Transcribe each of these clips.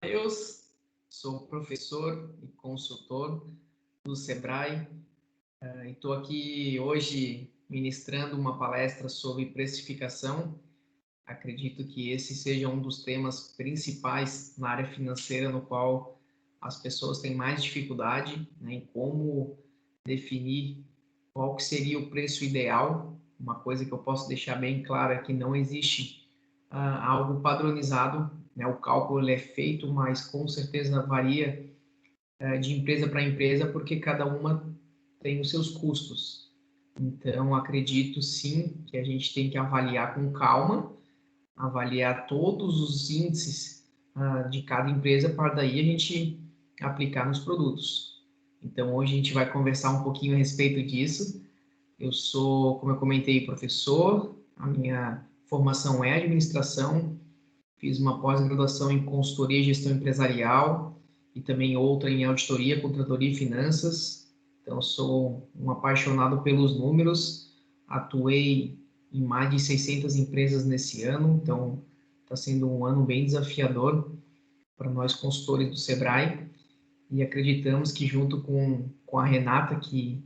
Eu sou professor e consultor do Sebrae e estou aqui hoje ministrando uma palestra sobre precificação. Acredito que esse seja um dos temas principais na área financeira, no qual as pessoas têm mais dificuldade, né, em como definir qual que seria o preço ideal. Uma coisa que eu posso deixar bem claro é que não existe algo padronizado, né? O cálculo ele é feito, mas com certeza varia de empresa para empresa, porque cada uma tem os seus custos. Então, acredito sim que a gente tem que avaliar com calma, avaliar todos os índices de cada empresa, para daí a gente aplicar nos produtos. Então, hoje a gente vai conversar um pouquinho a respeito disso. Eu sou, como eu comentei, professor, a minha formação é administração, fiz uma pós-graduação em consultoria e gestão empresarial e também outra em auditoria, contratoria e finanças. Então, sou um apaixonado pelos números, atuei em mais de 600 empresas nesse ano, então está sendo um ano bem desafiador para nós consultores do Sebrae e acreditamos que junto com a Renata, que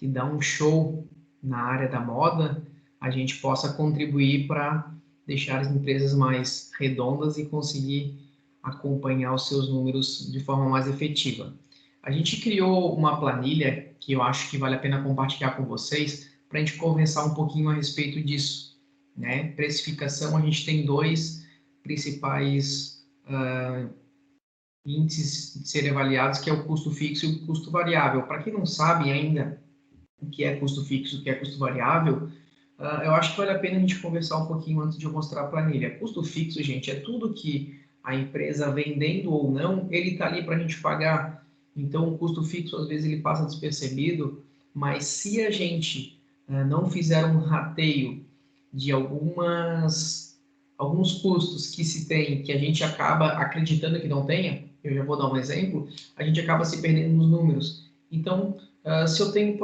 dá um show na área da moda, a gente possa contribuir para deixar as empresas mais redondas e conseguir acompanhar os seus números de forma mais efetiva. A gente criou uma planilha que eu acho que vale a pena compartilhar com vocês para a gente conversar um pouquinho a respeito disso, né? Precificação, a gente tem dois principais índices de serem avaliados, que é o custo fixo e o custo variável. Para quem não sabe ainda o que é custo fixo e o que é custo variável, eu acho que vale a pena a gente conversar um pouquinho antes de eu mostrar a planilha. Custo fixo, gente, é tudo que a empresa vendendo ou não, ele está ali para a gente pagar. Então, o custo fixo, às vezes, ele passa despercebido, mas se a gente não fizer um rateio de alguns custos que se tem, que a gente acaba acreditando que não tenha, eu já vou dar um exemplo, a gente acaba se perdendo nos números. Então, se eu tenho,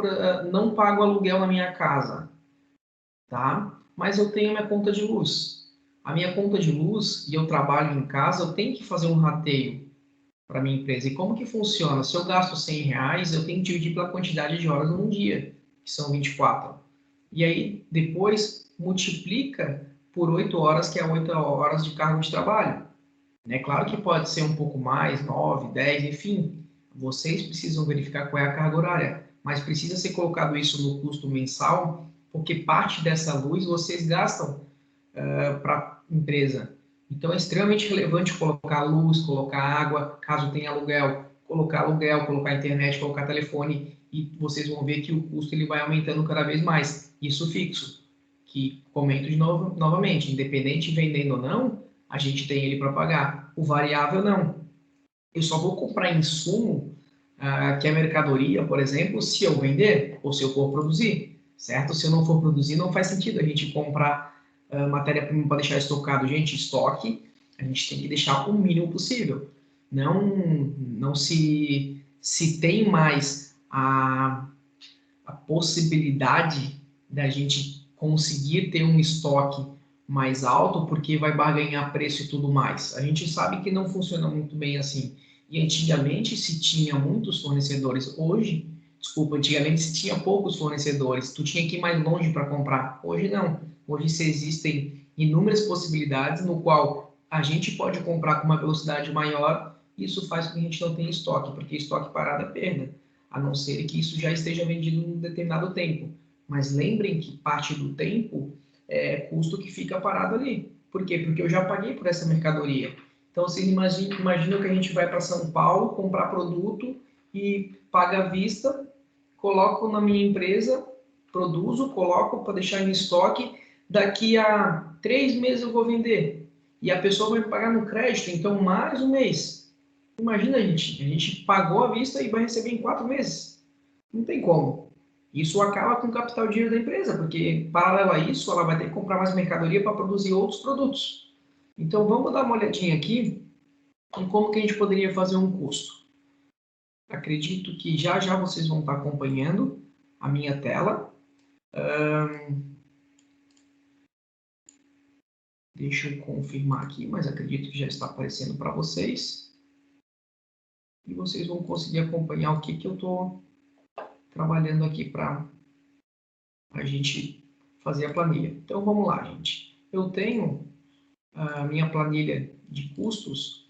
não pago aluguel na minha casa, tá? Mas eu tenho minha conta de luz. A minha conta de luz, e eu trabalho em casa, eu tenho que fazer um rateio para minha empresa. E como que funciona? Se eu gasto R$ 100, eu tenho que dividir pela quantidade de horas num dia, que são 24. E aí, depois, multiplica por 8 horas, que é 8 horas de cargo de trabalho. É claro que pode ser um pouco mais, 9, 10, enfim. Vocês precisam verificar qual é a carga horária, mas precisa ser colocado isso no custo mensal, porque parte dessa luz vocês gastam para a empresa. Então é extremamente relevante colocar luz, colocar água, caso tenha aluguel, colocar internet, colocar telefone, e vocês vão ver que o custo ele vai aumentando cada vez mais. Isso fixo, que comento de novo, novamente, independente vendendo ou não, a gente tem ele para pagar. O variável não. Eu só vou comprar insumo, que é mercadoria, por exemplo, se eu vender ou se eu for produzir, certo? Se eu não for produzir, não faz sentido a gente comprar matéria-prima para deixar estocado. Gente, estoque, a gente tem que deixar o mínimo possível. Não se tem mais a possibilidade da gente conseguir ter um estoque mais alto porque vai barganhar preço e tudo mais. A gente sabe que não funciona muito bem assim. E antigamente se tinha muitos fornecedores. Hoje, desculpa, antigamente se tinha poucos fornecedores. Tu tinha que ir mais longe para comprar. Hoje não. Hoje se existem inúmeras possibilidades no qual a gente pode comprar com uma velocidade maior. E isso faz com que a gente não tenha estoque, porque estoque parado é perda, a não ser que isso já esteja vendido em um determinado tempo. Mas lembrem que parte do tempo é custo que fica parado ali. Por quê? Porque eu já paguei por essa mercadoria. Então, vocês imaginam que a gente vai para São Paulo comprar produto e paga à vista, coloco na minha empresa, produzo, coloco para deixar em estoque, daqui a 3 meses eu vou vender. E a pessoa vai pagar no crédito, então mais um mês. Imagina, a gente pagou à vista e vai receber em 4 meses. Não tem como. Isso acaba com o capital de giro da empresa, porque, paralelo a isso, ela vai ter que comprar mais mercadoria para produzir outros produtos. Então, vamos dar uma olhadinha aqui em como que a gente poderia fazer um custo. Acredito que já já vocês vão estar acompanhando a minha tela. Deixa eu confirmar aqui, mas acredito que já está aparecendo para vocês. e vocês vão conseguir acompanhar o que eu estou trabalhando aqui para a gente fazer a planilha. Então, vamos lá, gente. Eu tenho a minha planilha de custos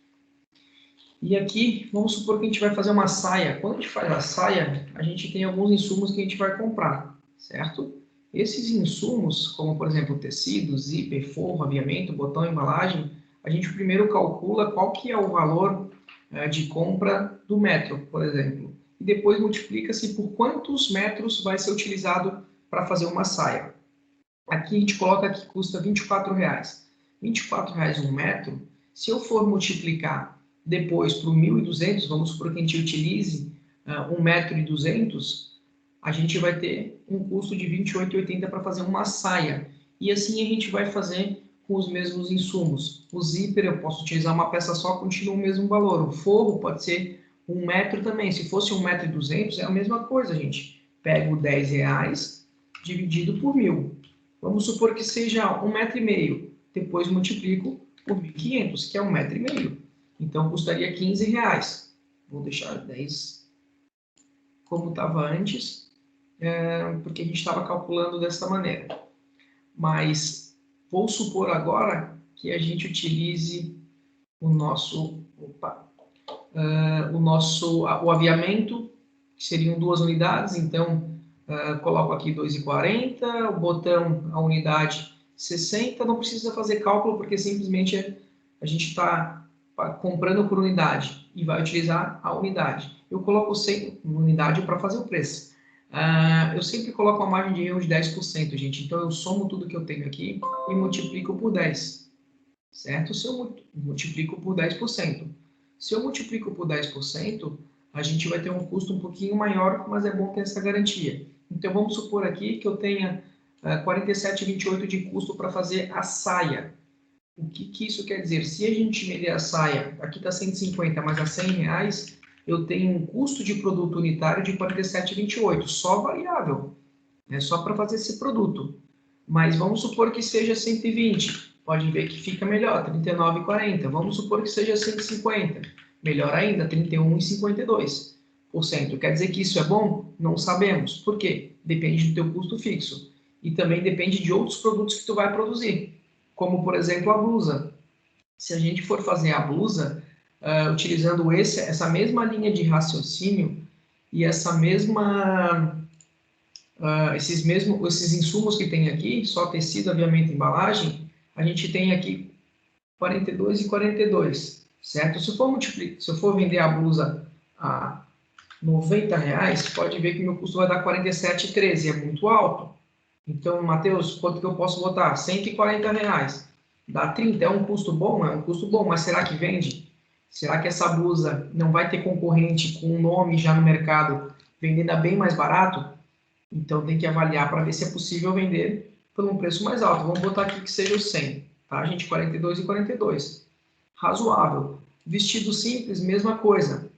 e aqui, vamos supor que a gente vai fazer uma saia. Quando a gente faz a saia, a gente tem alguns insumos que a gente vai comprar, certo? Esses insumos, como por exemplo tecido, zíper, forro, aviamento, botão, embalagem, a gente primeiro calcula qual que é o valor de compra do metro, por exemplo. E depois multiplica-se por quantos metros vai ser utilizado para fazer uma saia. Aqui a gente coloca que custa R$24. R$24 um metro. Se eu for multiplicar depois por 1.200, vamos supor que a gente utilize 1,2 m, a gente vai ter um custo de R$28,80 para fazer uma saia. E assim a gente vai fazer com os mesmos insumos. O zíper eu posso utilizar uma peça só, continua o mesmo valor. O forro pode ser 1 metro também. Se fosse 1,2 m, é a mesma coisa, gente. Pego R$10 dividido por 1.000. Vamos supor que seja 1,5 m. Depois multiplico por 1.500, que é 1,5 m. Então custaria R$15. Vou deixar 10 como estava antes, porque a gente estava calculando dessa maneira. Mas vou supor agora que a gente utilize o nosso, o aviamento, que seriam 2 unidades, então coloco aqui 2,40, o botão, a unidade 60, não precisa fazer cálculo, porque simplesmente a gente está comprando por unidade e vai utilizar a unidade. Eu coloco 100 unidade para fazer o preço. Eu sempre coloco uma margem de erro de 10%, gente. Então, eu somo tudo que eu tenho aqui e multiplico por 10, certo? Se eu multiplico por 10%. Se eu multiplico por 10%, a gente vai ter um custo um pouquinho maior, mas é bom ter essa garantia. Então, vamos supor aqui que eu tenha 47,28 de custo para fazer a saia. O que isso quer dizer? Se a gente vender a saia, aqui está 150, mas a R$100, eu tenho um custo de produto unitário de 47,28, só variável, né? Só para fazer esse produto. Mas vamos supor que seja 120, pode ver que fica melhor, 39,40. Vamos supor que seja 150, melhor ainda, 31,52%. Quer dizer que isso é bom? Não sabemos. Por quê? Depende do teu custo fixo. E também depende de outros produtos que tu vai produzir, como por exemplo a blusa. Se a gente for fazer a blusa utilizando essa mesma linha de raciocínio e esses insumos que tem aqui, só tecido, aviamento e embalagem, a gente tem aqui 42 e 42, certo? Se eu for vender a blusa a R$90, pode ver que meu custo vai dar 47,13, é muito alto. Então, Matheus, quanto que eu posso botar? R$140. Dá 30, é um custo bom? É um custo bom, mas será que vende? Será que essa blusa não vai ter concorrente com um nome já no mercado vendendo a bem mais barato? Então, tem que avaliar para ver se é possível vender por um preço mais alto. Vamos botar aqui que seja o 100, tá, gente? 42 e 42. Razoável. Vestido simples, mesma coisa.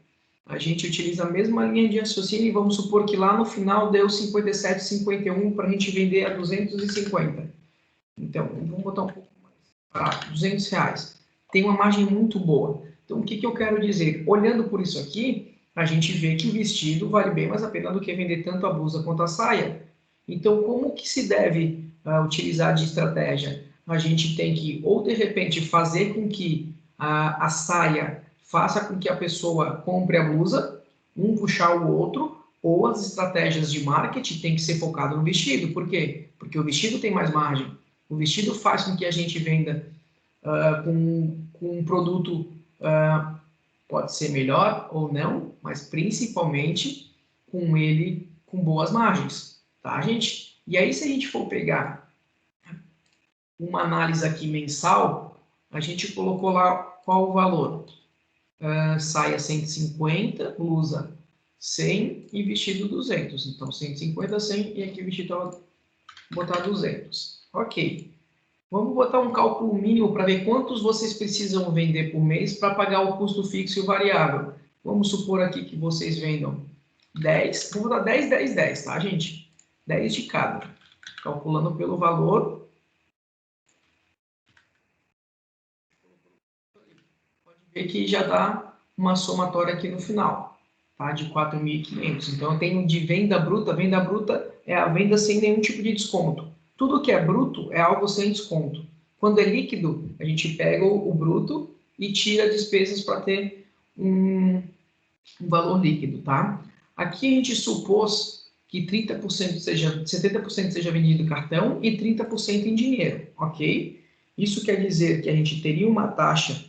A gente utiliza a mesma linha de raciocínio e vamos supor que lá no final deu 57,51 para a gente vender a 250. Então, vamos botar um pouco mais para R$200. Tem uma margem muito boa. Então, o que eu quero dizer? Olhando por isso aqui, a gente vê que o vestido vale bem mais a pena do que vender tanto a blusa quanto a saia. Então, como que se deve utilizar de estratégia? A gente tem que, ou de repente, fazer com que a saia faça com que a pessoa compre a blusa, um puxar o outro, ou as estratégias de marketing tem que ser focado no vestido. Por quê? Porque o vestido tem mais margem. O vestido faz com que a gente venda com um produto, pode ser melhor ou não, mas principalmente com ele com boas margens, tá, gente? E aí, se a gente for pegar uma análise aqui mensal, a gente colocou lá qual o valor. Saia 150, blusa 100 e vestido 200. Então, 150, 100 e aqui o vestido vou botar 200. Ok. Vamos botar um cálculo mínimo para ver quantos vocês precisam vender por mês para pagar o custo fixo e o variável. Vamos supor aqui que vocês vendam 10. Vou botar 10, 10, 10, tá, gente? 10 de cada. Calculando pelo valor. Pode ver que já dá uma somatória aqui no final, tá? De 4.500. Então, eu tenho de venda bruta é a venda sem nenhum tipo de desconto. Tudo que é bruto é algo sem desconto. Quando é líquido, a gente pega o bruto e tira despesas para ter um valor líquido, tá? Aqui a gente supôs que 70% seja vendido em cartão e 30% em dinheiro, ok? Isso quer dizer que a gente teria uma taxa,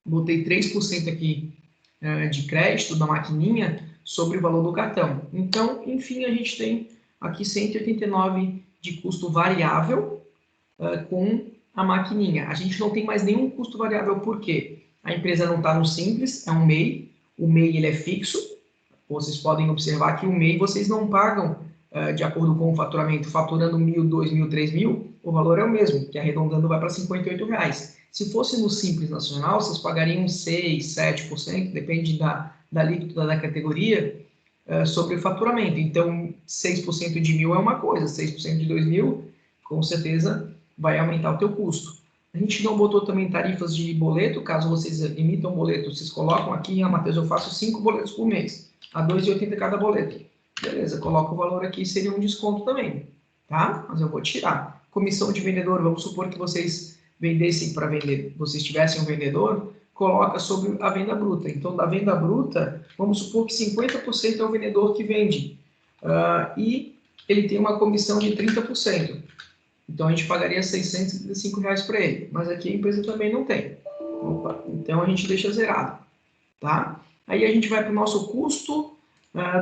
botei 3% aqui de crédito da maquininha sobre o valor do cartão. Então, enfim, a gente tem aqui 189 de custo variável com a maquininha. A gente não tem mais nenhum custo variável, por quê? A empresa não está no Simples, é um MEI, o MEI ele é fixo, vocês podem observar que o MEI vocês não pagam de acordo com o faturamento, faturando 1.000, 2.000, 3.000, o valor é o mesmo, que arredondando vai para R$58. Se fosse no Simples Nacional, vocês pagariam 6, 7%, depende da alíquota da categoria, sobre o faturamento. Então, 6% de 1.000 é uma coisa, 6% de 2.000, com certeza, vai aumentar o teu custo. A gente não botou também tarifas de boleto, caso vocês emitam boleto, vocês colocam aqui, Matheus, eu faço 5 boletos por mês, a R$2,80 cada boleto. Beleza, coloca o valor aqui, seria um desconto também, tá? Mas eu vou tirar. Comissão de vendedor, vamos supor que vocês vendessem para vender, vocês tivessem um vendedor, coloca sobre a venda bruta. Então, da venda bruta, vamos supor que 50% é o vendedor que vende, e ele tem uma comissão de 30%. Então, a gente pagaria R$635 para ele, mas aqui a empresa também não tem. Opa, então, a gente deixa zerado, tá? Aí a gente vai para o nosso custo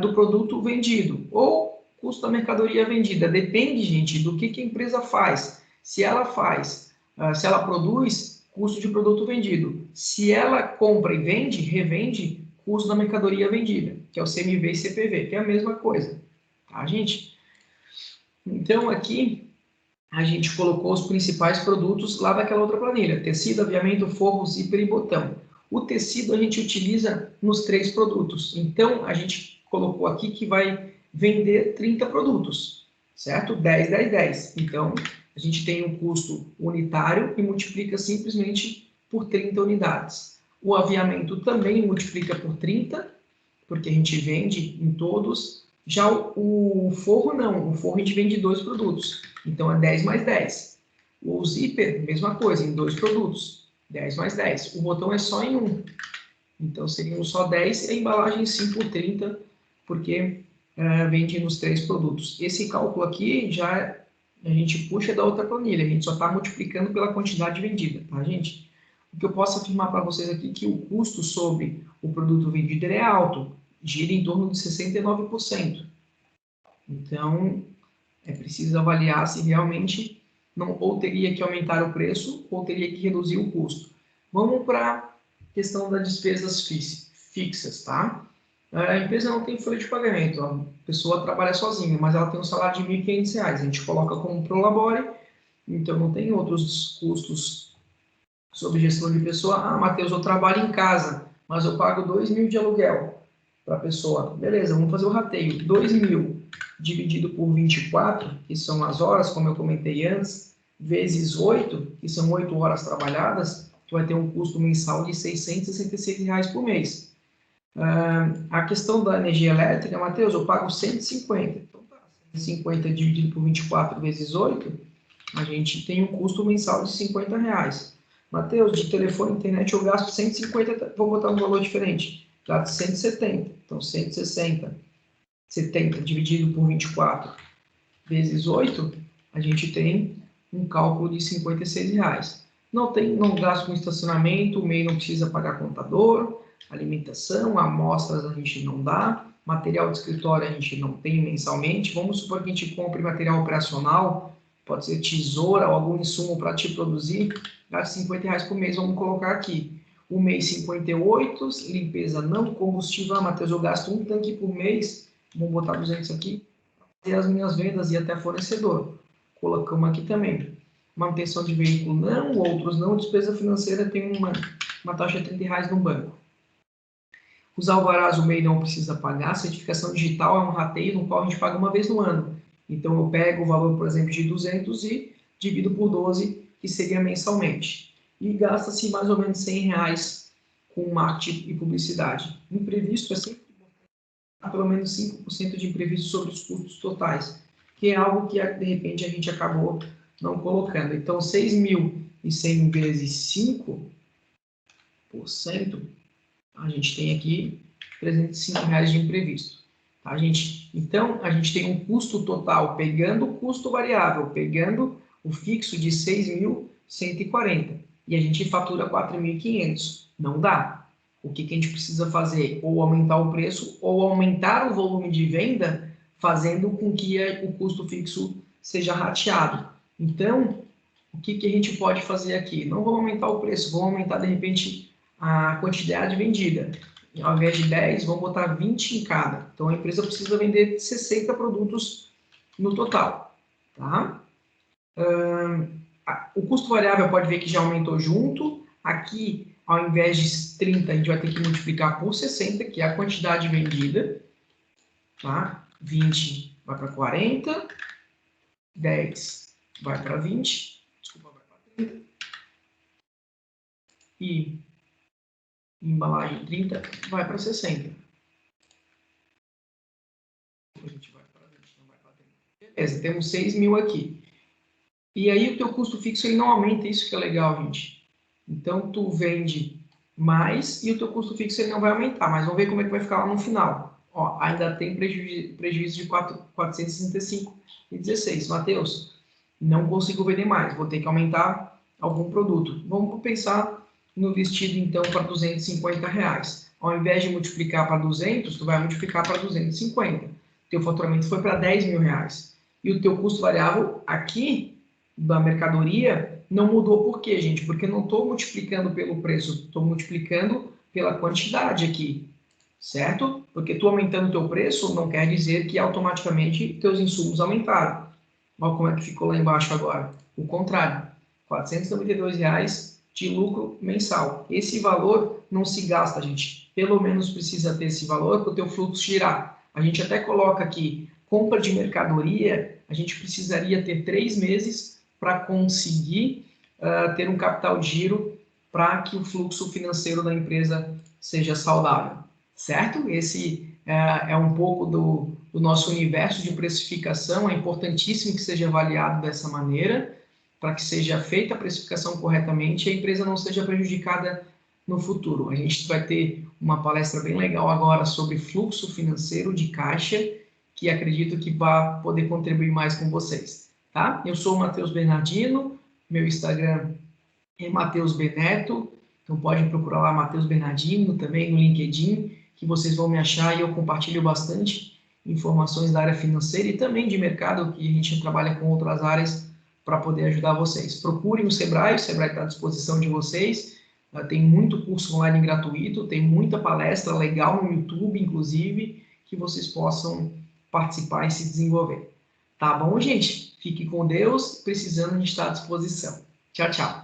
do produto vendido, ou custo da mercadoria vendida. Depende, gente, do que a empresa faz. Se ela produz, custo de produto vendido. Se ela compra e vende, revende, custo da mercadoria vendida, que é o CMV e CPV, que é a mesma coisa, tá, gente? Então, aqui a gente colocou os principais produtos lá daquela outra planilha: tecido, aviamento, forro, zíper e botão. O tecido a gente utiliza nos 3 produtos. Então, a gente colocou aqui que vai vender 30 produtos, certo? 10, 10, 10. Então, a gente tem um custo unitário e multiplica simplesmente por 30 unidades. O aviamento também multiplica por 30, porque a gente vende em todos. Já o forro não, o forro a gente vende 2 produtos, então é 10 mais 10. O zíper, mesma coisa, em 2 produtos, 10 mais 10. O botão é só em 1, então seriam só 10 e a embalagem 5 por 30, porque vende nos 3 produtos. Esse cálculo aqui já a gente puxa da outra planilha, a gente só está multiplicando pela quantidade vendida, tá, gente? O que eu posso afirmar para vocês aqui é que o custo sobre o produto vendido é alto, gira em torno de 69%. Então, é preciso avaliar se realmente não, ou teria que aumentar o preço ou teria que reduzir o custo. Vamos para a questão das despesas fixas, tá? A empresa não tem folha de pagamento, a pessoa trabalha sozinha, mas ela tem um salário de R$1.500. A gente coloca como prolabore, então não tem outros custos sobre gestão de pessoa. Ah, Matheus, eu trabalho em casa, mas eu pago 2.000 de aluguel para a pessoa. Beleza, vamos fazer o rateio. 2.000 dividido por 24, que são as horas, como eu comentei antes, vezes 8, que são 8 horas trabalhadas, tu vai ter um custo mensal de R$666 por mês. A questão da energia elétrica, Matheus, eu pago 150. Então tá, 150 dividido por 24 vezes 8, a gente tem um custo mensal de R$50. Matheus, de telefone e internet eu gasto 150, vou botar um valor diferente, gasto 170, então 160, 70 dividido por 24 vezes 8, a gente tem um cálculo de R$56. Não gasto com estacionamento, o MEI não precisa pagar contador, alimentação, amostras a gente não dá, material de escritório a gente não tem mensalmente. Vamos supor que a gente compre material operacional, pode ser tesoura ou algum insumo para te produzir, gasta R$50 por mês, vamos colocar aqui. O mês 58, limpeza não, combustível, Matheus, eu gasto um tanque por mês, vamos botar 200 aqui, fazer as minhas vendas e até fornecedor. Colocamos aqui também. Manutenção de veículo não, outros não, despesa financeira tem uma taxa de R$30 no banco. Os alvarás o MEI não precisa pagar, certificação digital é um rateio no qual a gente paga uma vez no ano. Então eu pego o valor, por exemplo, de 200 e divido por 12, que seria mensalmente. E gasta-se mais ou menos R$100 com marketing e publicidade. Imprevisto é sempre pelo menos 5% de imprevisto sobre os custos totais, que é algo que, de repente, a gente acabou não colocando. Então, 6.100 vezes 5%, a gente tem aqui R$305 de imprevisto. Tá, gente? Então, a gente tem um custo total, pegando o custo variável, pegando o fixo de 6.140, e a gente fatura 4.500. Não dá. O que a gente precisa fazer? Ou aumentar o preço, ou aumentar o volume de venda, fazendo com que o custo fixo seja rateado. Então, o que a gente pode fazer aqui? Não vamos aumentar o preço, vamos aumentar, de repente, a quantidade vendida. Ao invés de 10, vamos botar 20 em cada. Então, a empresa precisa vender 60 produtos no total. Tá? O custo variável pode ver que já aumentou junto. Aqui, ao invés de 30, a gente vai ter que multiplicar por 60, que é a quantidade vendida. Tá? 20 vai para 40, 10 vai para 20, desculpa, vai para 30. E embalagem 30 vai para 60. A gente vai para 20, não vai para 30. Beleza, temos 6.000 aqui. E aí o teu custo fixo ele não aumenta, isso que é legal, gente. Então, tu vende mais e o teu custo fixo ele não vai aumentar, mas vamos ver como é que vai ficar lá no final. Ó, ainda tem prejuízo de 465,16. Matheus, não consigo vender mais, vou ter que aumentar algum produto. Vamos pensar no vestido, então, para R$250. Ao invés de multiplicar para 200, tu vai multiplicar para 250. Teu faturamento foi para R$10.000. E o teu custo variável aqui da mercadoria não mudou. Por quê, gente? Porque eu não estou multiplicando pelo preço, estou multiplicando pela quantidade aqui, certo? Porque tu aumentando o teu preço não quer dizer que automaticamente teus insumos aumentaram. Olha como é que ficou lá embaixo agora. O contrário, R$492 de lucro mensal. Esse valor não se gasta, gente. Pelo menos precisa ter esse valor para o teu fluxo girar. A gente até coloca aqui, compra de mercadoria, a gente precisaria ter 3 meses para conseguir ter um capital de giro para que o fluxo financeiro da empresa seja saudável, certo? Esse é um pouco do nosso universo de precificação. É importantíssimo que seja avaliado dessa maneira, para que seja feita a precificação corretamente e a empresa não seja prejudicada no futuro. A gente vai ter uma palestra bem legal agora sobre fluxo financeiro de caixa, que acredito que vai poder contribuir mais com vocês. Tá? Eu sou o Matheus Bernardino, meu Instagram é Matheus Beneto, então pode procurar lá Matheus Bernardino também no LinkedIn, que vocês vão me achar, e eu compartilho bastante informações da área financeira e também de mercado, que a gente trabalha com outras áreas para poder ajudar vocês. Procurem o Sebrae está à disposição de vocês, tem muito curso online gratuito, tem muita palestra legal no YouTube, inclusive, que vocês possam participar e se desenvolver. Tá bom, gente? Fique com Deus. Precisando, a gente está à disposição. Tchau, tchau.